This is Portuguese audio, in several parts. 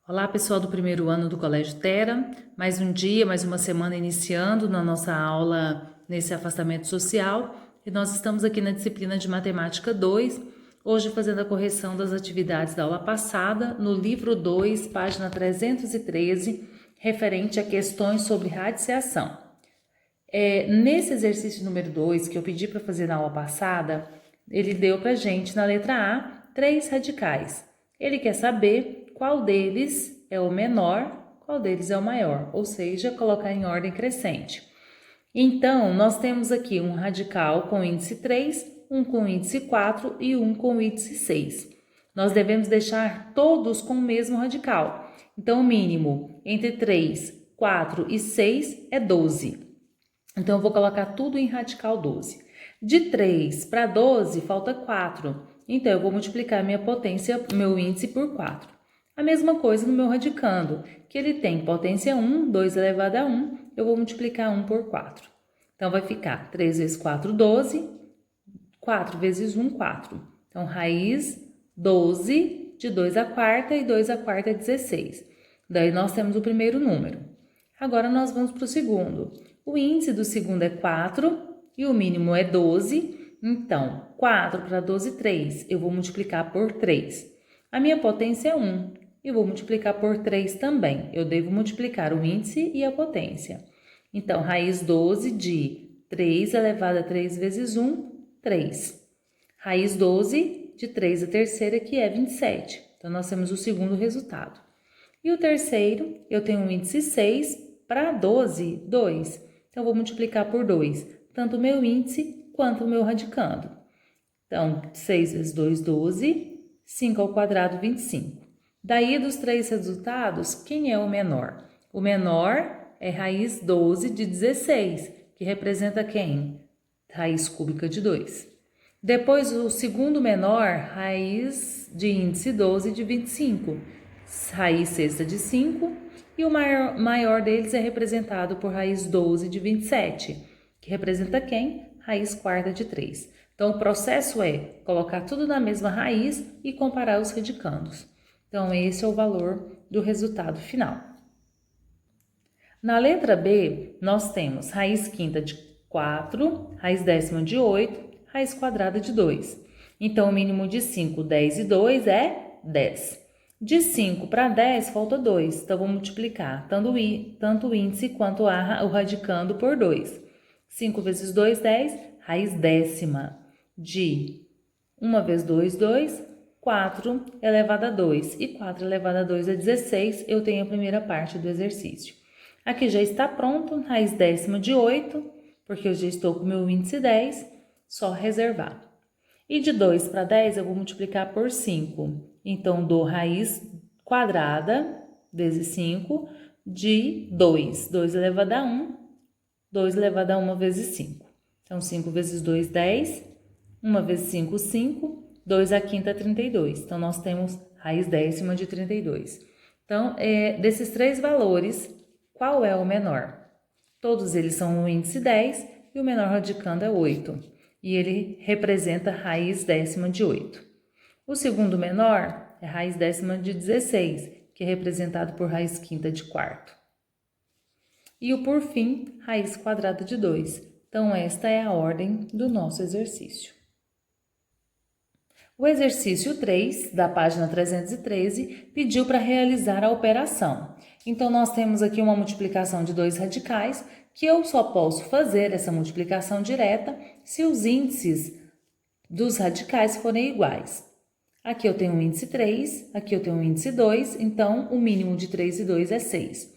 Olá, pessoal do primeiro ano do Colégio Terra. Mais um dia, mais uma semana iniciando na nossa aula nesse afastamento social. E nós estamos aqui na disciplina de Matemática 2, hoje fazendo a correção das atividades da aula passada, no livro 2, página 313, referente a questões sobre radiciação. Nesse exercício número 2, que eu pedi para fazer na aula passada, ele deu para gente, na letra A, 3 radicais. Ele quer saber qual deles é o menor, qual deles é o maior, ou seja, colocar em ordem crescente. Então, nós temos aqui um radical com índice 3, um com índice 4 e um com índice 6. Nós devemos deixar todos com o mesmo radical. Então, o mínimo entre 3, 4 e 6 é 12. Então, eu vou colocar tudo em radical 12. De 3 para 12, falta 4. Então, eu vou multiplicar minha potência, meu índice por 4. A mesma coisa no meu radicando, que ele tem potência 1, 2 elevado a 1, eu vou multiplicar 1 por 4. Então, vai ficar 3 vezes 4, 12, 4 vezes 1, 4. Então, raiz 12, de 2 à quarta, e 2 à quarta é 16. Daí, nós temos o primeiro número. Agora, nós vamos para o segundo. O índice do segundo é 4 e o mínimo é 12. Então, 4 para 12, 3. Eu vou multiplicar por 3. A minha potência é 1. Eu vou multiplicar por 3 também. Eu devo multiplicar o índice e a potência. Então, raiz 12 de 3 elevado a 3 vezes 1, 3. Raiz 12 de 3 a terceira, que é 27. Então, nós temos o segundo resultado. E o terceiro, eu tenho um índice 6 para 12, 2. Então, eu vou multiplicar por 2, tanto o meu índice quanto o meu radicando. Então, 6 vezes 2, 12, 5 ao quadrado, 25. Daí, dos três resultados, quem é o menor? O menor é raiz 12 de 16, que representa quem? Raiz cúbica de 2. Depois, o segundo menor, raiz de índice 12 de 25, raiz sexta de 5, e o maior deles é representado por raiz 12 de 27, que representa quem? Raiz quarta de 3. Então, o processo é colocar tudo na mesma raiz e comparar os radicandos. Então, esse é o valor do resultado final. Na letra B, nós temos raiz quinta de 4, raiz décima de 8, raiz quadrada de 2. Então, o mínimo de 5, 10 e 2 é 10. De 5 para 10, falta 2. Então, vou multiplicar tanto o índice quanto o radicando por 2. 5 vezes 2, 10. Raiz décima de 1 vezes 2, 2. 4 elevado a 2. E 4 elevado a 2 é 16. Eu tenho a primeira parte do exercício. Aqui já está pronto, raiz décima de 8, porque eu já estou com o meu índice 10, só reservar. E de 2 para 10 eu vou multiplicar por 5. Então, dou raiz quadrada vezes 5 de 2. 2 elevado a 1, 2 elevado a 1 vezes 5. Então, 5 vezes 2, 10. 1 vezes 5, 5. 2 à quinta, 32. Então, nós temos raiz décima de 32. Então, desses três valores, qual é o menor? Todos eles são o índice 10 e o menor radicando é 8. E ele representa raiz décima de 8. O segundo menor é raiz décima de 16, que é representado por raiz quinta de quarto. E o por fim, raiz quadrada de 2. Então, esta é a ordem do nosso exercício. O exercício 3, da página 313, pediu para realizar a operação. Então, nós temos aqui uma multiplicação de 2 radicais, que eu só posso fazer essa multiplicação direta se os índices dos radicais forem iguais. Aqui eu tenho um índice 3, aqui eu tenho um índice 2, então o mínimo de 3 e 2 é 6.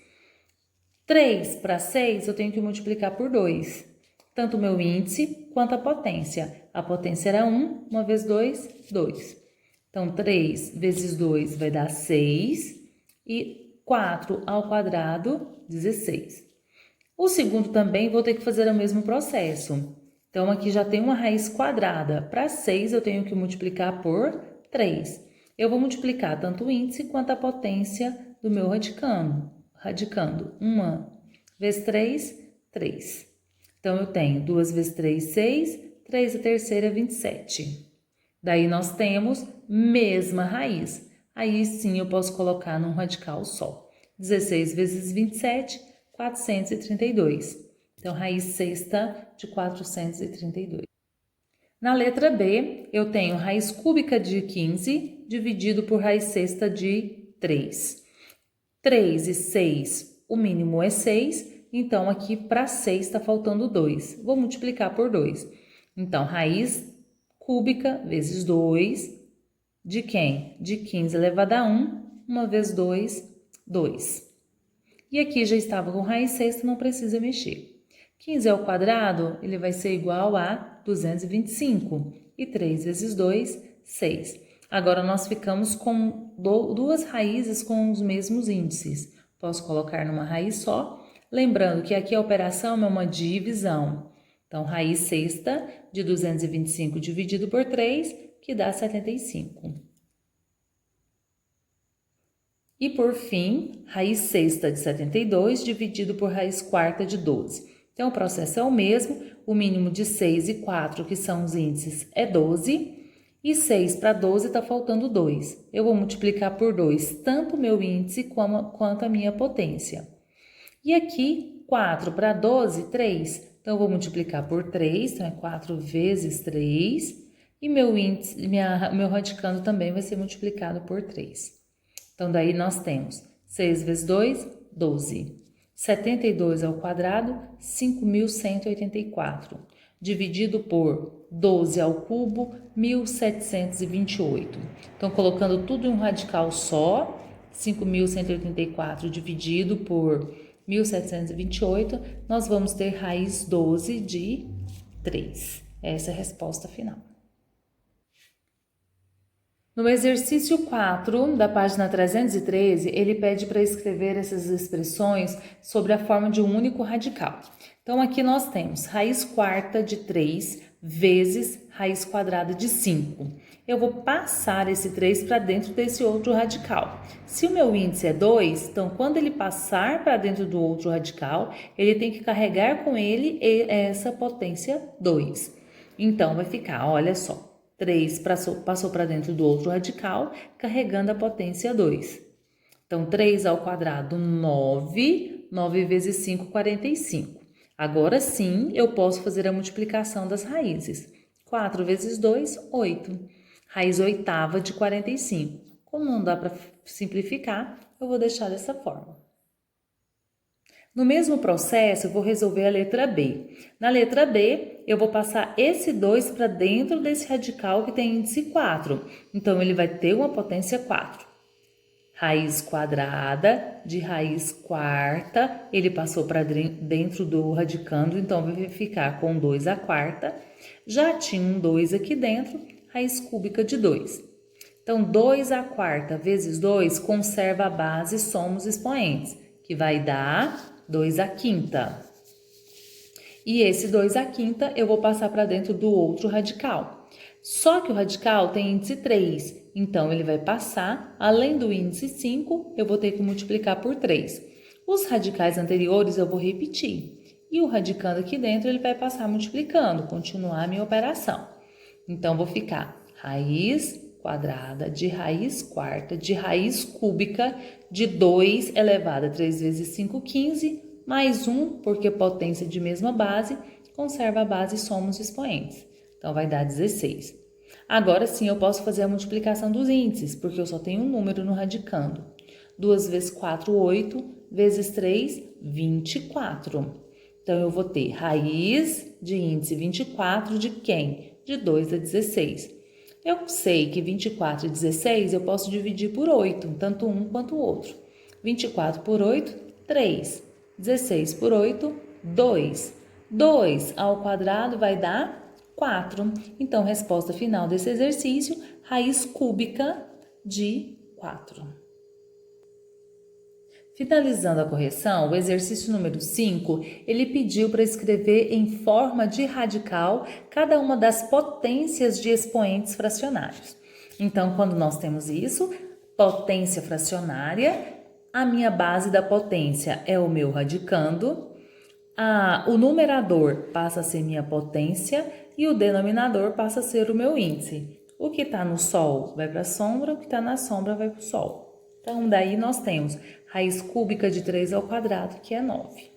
3 para 6 eu tenho que multiplicar por 2, tanto o meu índice quanto a potência. A potência era 1, 1 vezes 2, 2. Então, 3 vezes 2 vai dar 6 e 4 ao quadrado, 16. O segundo também vou ter que fazer o mesmo processo. Então, aqui já tem uma raiz quadrada. Para 6, eu tenho que multiplicar por 3. Eu vou multiplicar tanto o índice quanto a potência do meu radicando. 1 vezes 3, 3. Então, eu tenho 2 vezes 3, 6. 3 a terceira, 27. Daí, nós temos mesma raiz. Aí sim eu posso colocar num radical só. 16 vezes 27, 432. Então, raiz sexta de 432. Na letra B, eu tenho raiz cúbica de 15 dividido por raiz sexta de 3. 3 e 6, o mínimo é 6, então aqui para 6 está faltando 2. Vou multiplicar por 2. Então, raiz cúbica vezes 2 de quem? De 15 elevado a 1, 1 vezes 2, 2. E aqui já estava com raiz sexta, não precisa mexer. 15 ao quadrado, ele vai ser igual a 225. E 3 vezes 2, 6. Agora, nós ficamos com duas raízes com os mesmos índices. Posso colocar numa raiz só. Lembrando que aqui a operação é uma divisão. Então, raiz sexta de 225 dividido por 3, que dá 75. E, por fim, raiz sexta de 72 dividido por raiz quarta de 12. Então, o processo é o mesmo, o mínimo de 6 e 4, que são os índices, é 12, e 6 para 12 está faltando 2. Eu vou multiplicar por 2 tanto o meu índice quanto a minha potência. E aqui, 4 para 12, 3. Então, eu vou multiplicar por 3, então é 4 vezes 3, e meu índice, meu radicando também vai ser multiplicado por 3. Então, daí nós temos 6 vezes 2, 12. 72 ao quadrado, 5.184. Dividido por 12 ao cubo, 1.728. Então, colocando tudo em um radical só, 5.184 dividido por 1.728, nós vamos ter raiz 12 de 3. Essa é a resposta final. No exercício 4, da página 313, ele pede para escrever essas expressões sobre a forma de um único radical. Então, aqui nós temos raiz quarta de 3 vezes raiz quadrada de 5. Eu vou passar esse 3 para dentro desse outro radical. Se o meu índice é 2, então, quando ele passar para dentro do outro radical, ele tem que carregar com ele essa potência 2. Então, vai ficar, olha só. 3 passou para dentro do outro radical, carregando a potência 2. Então, 3 ao quadrado, 9. 9 vezes 5, 45. Agora sim, eu posso fazer a multiplicação das raízes. 4 vezes 2, 8. Raiz oitava de 45. Como não dá para simplificar, eu vou deixar dessa forma. No mesmo processo, eu vou resolver a letra B. Na letra B, eu vou passar esse 2 para dentro desse radical que tem índice 4. Então, ele vai ter uma potência 4. Raiz quadrada de raiz quarta, ele passou para dentro do radicando, então vai ficar com 2 à quarta. Já tinha um 2 aqui dentro, raiz cúbica de 2. Então, 2 à quarta vezes 2 conserva a base, soma os expoentes, que vai dar 2 à quinta. E esse 2 à quinta eu vou passar para dentro do outro radical. Só que o radical tem índice 3, então ele vai passar, além do índice 5, eu vou ter que multiplicar por 3. Os radicais anteriores eu vou repetir. E o radicando aqui dentro, ele vai passar multiplicando, continuar a minha operação. Então, vou ficar raiz quadrada de raiz quarta de raiz cúbica de 2 elevado a 3 vezes 5, 15, mais 1, porque potência de mesma base, conserva a base e soma os expoentes. Então, vai dar 16. Agora sim, eu posso fazer a multiplicação dos índices, porque eu só tenho um número no radicando. 2 vezes 4, 8, vezes 3, 24. Então, eu vou ter raiz de índice 24 de quem? De 2 a 16. Eu sei que 24 e 16 eu posso dividir por 8, tanto um quanto o outro. 24 por 8, 3. 16 por 8, 2. 2 ao quadrado vai dar 4. Então, resposta final desse exercício, raiz cúbica de 4. Finalizando a correção, o exercício número 5, ele pediu para escrever em forma de radical cada uma das potências de expoentes fracionários. Então, quando nós temos isso, potência fracionária, a minha base da potência é o meu radicando, o numerador passa a ser minha potência e o denominador passa a ser o meu índice. O que está no sol vai para a sombra, o que está na sombra vai para o sol. Então, daí nós temos raiz cúbica de 3 ao quadrado, que é 9.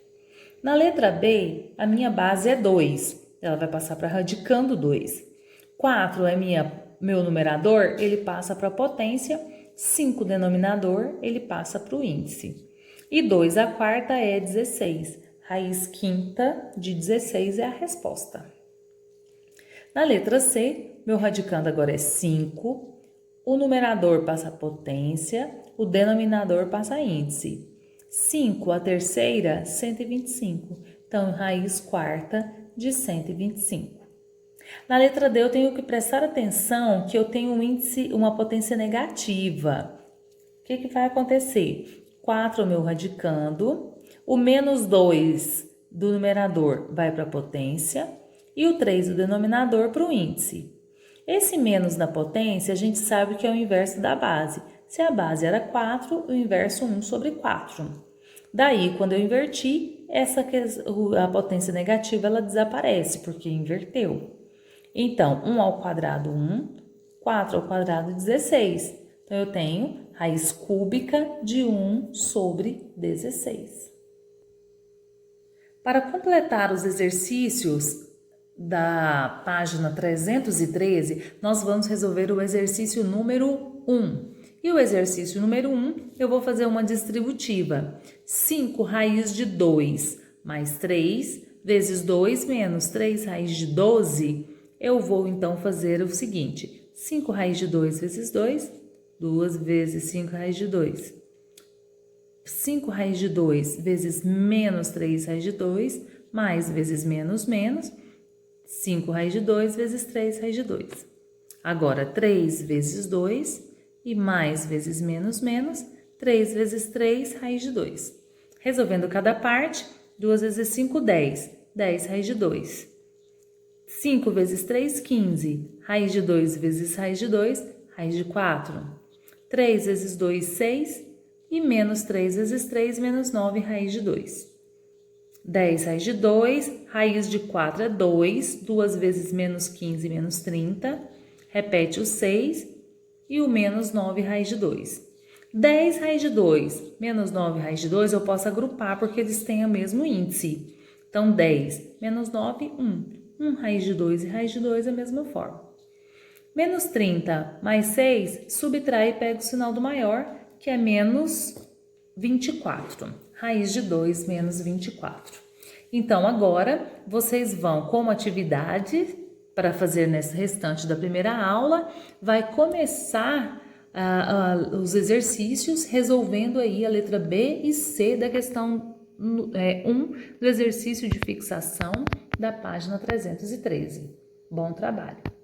Na letra B, a minha base é 2. Ela vai passar para radicando 2. 4 é meu numerador, ele passa para a potência. 5 denominador, ele passa para o índice. E 2 a quarta é 16. Raiz quinta de 16 é a resposta. Na letra C, meu radicando agora é 5. O numerador passa a potência, o denominador passa a índice. 5 a terceira, 125. Então, raiz quarta de 125. Na letra D, eu tenho que prestar atenção que eu tenho um índice, uma potência negativa. O que vai acontecer? 4 é o meu radicando, o menos 2 do numerador vai para a potência e o 3 do denominador para o índice. Esse menos da potência, a gente sabe que é o inverso da base. Se a base era 4, o inverso 1 sobre 4. Daí, quando eu inverti, a potência negativa ela desaparece, porque inverteu. Então, 1 ao quadrado, 1, 4 ao quadrado, 16. Então, eu tenho raiz cúbica de 1 sobre 16. Para completar os exercícios da página 313, nós vamos resolver o exercício número 1. E o exercício número 1, eu vou fazer uma distributiva. 5 raiz de 2 mais 3 vezes 2 menos 3 raiz de 12. Eu vou, então, fazer o seguinte. 5 raiz de 2 vezes 2, 2 vezes 5 raiz de 2. 5 raiz de 2 vezes menos 3 raiz de 2, mais vezes menos, 5 raiz de 2 vezes 3 raiz de 2. Agora, 3 vezes 2 e mais vezes menos, 3 vezes 3 raiz de 2. Resolvendo cada parte, 2 vezes 5, 10. 10 raiz de 2. 5 vezes 3, 15. Raiz de 2 vezes raiz de 2, raiz de 4. 3 vezes 2, 6. E menos 3 vezes 3, menos 9, raiz de 2. 10 raiz de 2, raiz de 4 é 2. 2 vezes menos 15, menos 30. Repete o 6 e o menos 9, raiz de 2. 10 raiz de 2, menos 9 raiz de 2, eu posso agrupar porque eles têm o mesmo índice. Então, 10 menos 9, 1. 1 raiz de 2 e raiz de 2 é a mesma forma. Menos 30 mais 6, subtrai e pega o sinal do maior, que é menos 24. Raiz de 2 menos 24. Então, agora, vocês vão, como atividade, para fazer nesse restante da primeira aula, vai começar os exercícios resolvendo aí a letra B e C da questão 1 do exercício de fixação da página 313. Bom trabalho!